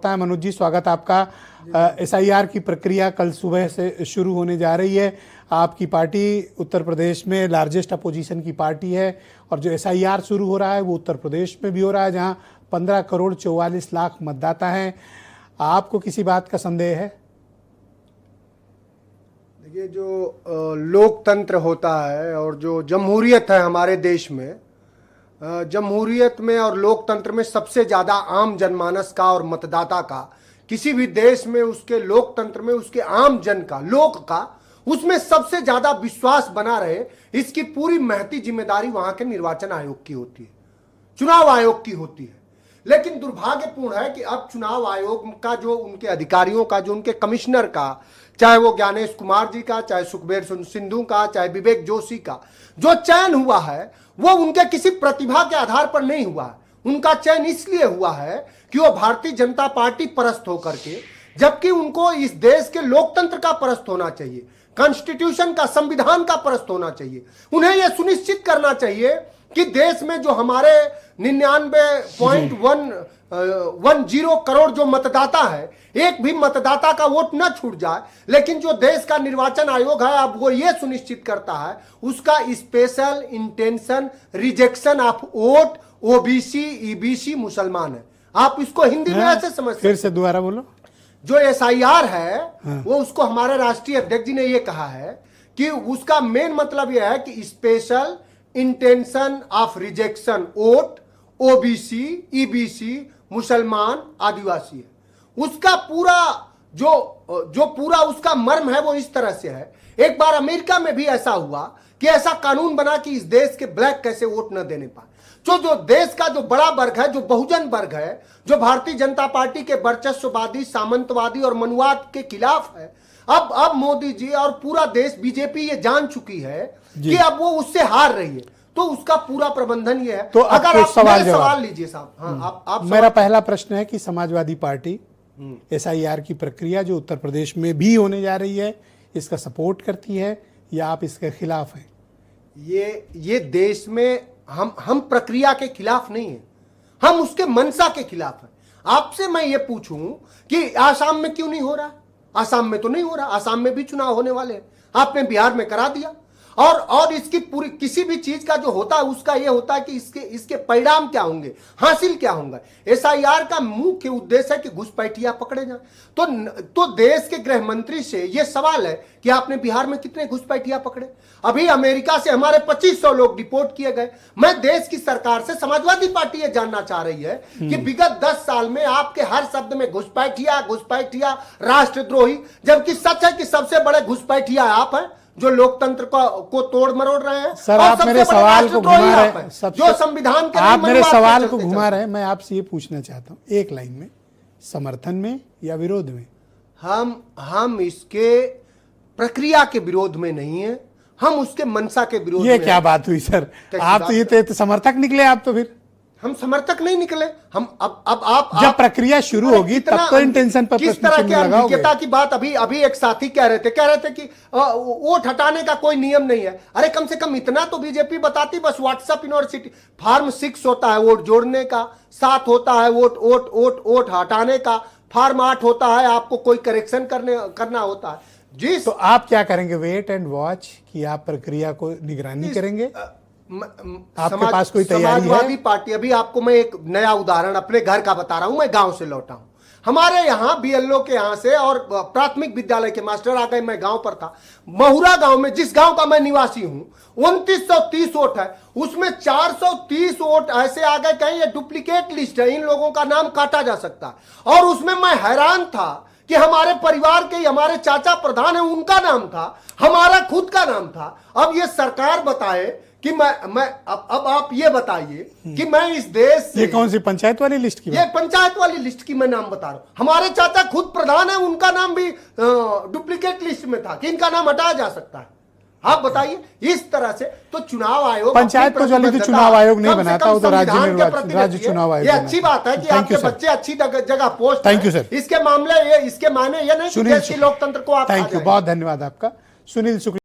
प्रवक्ता है। मनोज जी, स्वागत आपका। SIR की प्रक्रिया कल सुबह से शुरू होने जा रही है। आपकी पार्टी उत्तर प्रदेश में लार्जेस्ट अपोजिशन की पार्टी है और जो SIR शुरू हो रहा है वो उत्तर प्रदेश में भी हो रहा है, जहां 15 करोड़ 44 लाख मतदाता हैं। आपको किसी बात का संदेह है? देखिए, जो लोकतंत्र होता है और जो जमहूरियत है हमारे देश में, जमहूरियत में और लोकतंत्र में सबसे ज़्यादा आम जनमानस का और मतदाता का, किसी भी देश में उसके लोकतंत्र में उसके आम जन का, लोक का, उसमें सबसे ज़्यादा विश्वास बना रहे, इसकी पूरी महती जिम्मेदारी वहाँ के निर्वाचन आयोग की होती है, चुनाव आयोग की होती है। लेकिन दुर्भाग्यपूर्ण है कि अब चुनाव आयोग का जो उनके अधिकारियों का, जो उनके कमिश्नर का, चाहे वो ज्ञानेश कुमार जी का, चाहे सुखबीर सिंधु का, चाहे विवेक जोशी का, जो चयन हुआ है वो उनके किसी प्रतिभा के आधार पर नहीं हुआ है। उनका चयन इसलिए हुआ है कि वो भारतीय जनता पार्टी परस्त होकर के, जबकि उनको इस देश के लोकतंत्र का परस्त होना चाहिए, कॉन्स्टिट्यूशन का, संविधान का परस्त होना चाहिए। उन्हें यह सुनिश्चित करना चाहिए कि देश में जो हमारे 99.110 करोड़ जो मतदाता है, एक भी मतदाता का वोट न छूट जाए। लेकिन जो देश का निर्वाचन आयोग है, अब वो ये सुनिश्चित करता है उसका special intention rejection of vote OBC EBC मुसलमान है। आप इसको हिंदी में ऐसे समझ सकते। फिर से दोबारा बोलो। जो SIR है वो, उसको हमारे राष्ट्रीय अध्यक्ष जी ने ये कहा है कि उसका मेन मतलब यह है कि special intention of rejection vote OBC EBC मुसलमान आदिवासी है। उसका पूरा जो पूरा उसका मर्म है वो इस तरह से है। एक बार अमेरिका में भी ऐसा हुआ कि ऐसा कानून बना कि इस देश के ब्लैक कैसे वोट न देने पाए। जो देश का जो बड़ा वर्ग है, जो बहुजन वर्ग है, जो भारतीय जनता पार्टी के वर्चस्ववादी, सामंतवादी और मनुवाद के खिलाफ है, अब मोदी जी और पूरा देश, बीजेपी ये जान चुकी है कि अब वो उससे हार रही है, तो उसका पूरा प्रबंधन ये है। तो अगर आप सवाल लीजिए साहब। हाँ, आप मेरा पहला प्रश्न है कि समाजवादी पार्टी SIR की प्रक्रिया जो उत्तर प्रदेश में भी होने जा रही है, इसका सपोर्ट करती है या आप इसके खिलाफ हैं? ये देश में हम प्रक्रिया के खिलाफ नहीं है, हम उसके मंशा के खिलाफ है। आपसे मैं ये पूछूं कि आसाम में क्यों नहीं हो रहा? आसाम में तो नहीं हो रहा, आसाम में भी चुनाव होने वाले हैं, आपने बिहार में करा दिया। और इसकी पूरी किसी भी चीज का जो होता है उसका ये होता है कि इसके परिणाम क्या होंगे, हासिल क्या होंगे। SIR का मुख्य उद्देश्य है कि घुसपैठिया पकड़े जाए। तो देश के गृह मंत्री से ये सवाल है कि आपने बिहार में कितने घुसपैठिया पकड़े? अभी अमेरिका से हमारे 2500 लोग डिपोर्ट किए गए। मैं देश की सरकार से, समाजवादी पार्टी ये जानना चाह रही है कि विगत 10 साल में आपके हर शब्द में घुसपैठिया, राष्ट्रद्रोही, जबकि सच है कि सबसे बड़े घुसपैठिया आप हैं जो लोकतंत्र को तोड़ मरोड़ रहे हैं। सर, आप मेरे सवाल को घुमा रहे हैं, जो संविधान के, आप मेरे सवाल को घुमा रहे हैं। मैं आपसे ये पूछना चाहता हूँ, एक लाइन में, समर्थन में या विरोध में? हम इसके प्रक्रिया के विरोध में नहीं है, हम उसके मंशा के विरोध में। ये क्या बात हुई सर? आप तो ये तो समर्थक निकले। आप तो फिर हम समर्थक नहीं निकले। हम अब आप जब प्रक्रिया शुरू होगी तब तो इंटेंशन पर किस तरह की अनभिज्ञता की बात। अभी एक साथी कह रहे थे कि वोट हटाने का कोई नियम नहीं है। अरे कम से कम इतना तो बीजेपी बताती, बस व्हाट्सएप यूनिवर्सिटी फॉर्म 6 होता है वोट जोड़ने का, 7 होता है वोट हटाने का, फॉर्म 8 होता है आपको कोई करेक्शन करना होता है जी। तो आप क्या करेंगे? वेट एंड वॉच कि आप प्रक्रिया को निगरानी करेंगे? आपके पास कोई तैयारी है? समाजवादी पार्टी, अभी आपको मैं एक नया उदाहरण अपने घर का बता रहा हूं। मैं गांव से लौटा हूं, हमारे यहाँ BLO के यहाँ से और प्राथमिक विद्यालय के मास्टर आ गए। मैं गांव पर था, महुरा गांव में, जिस गांव का मैं निवासी हूं, 2930 वोट है, उसमें 430 वोट ऐसे आ गए कहीं ये डुप्लीकेट लिस्ट है, इन लोगों का नाम काटा जा सकता है। और उसमें मैं हैरान था कि हमारे परिवार के, हमारे चाचा प्रधान है, उनका नाम था, हमारा खुद का नाम था। अब ये सरकार बताए कि अब आप ये बताइए कि मैं इस देश से, ये कौन सी पंचायत वाली लिस्ट की? ये पंचायत वाली लिस्ट की मैं नाम बता रहा हूं। हमारे चाचा खुद प्रधान है, उनका नाम भी डुप्लीकेट लिस्ट में था कि इनका नाम हटाया जा सकता है। आप बताइए, इस तरह से तो चुनाव आयोग, पंचायत तो जल्दी तो चुनाव आयोग नहीं बनाता, वो तो राज्य चुनाव आयोग। ये अच्छी बात है कि आपके बच्चे अच्छी जगह पोस्ट। Thank you sir. इसके मामले, इसके मायने ये नहीं कि देश के लोकतंत्र को आप। थैंक यू, बहुत धन्यवाद आपका। सुनील शुक्ला।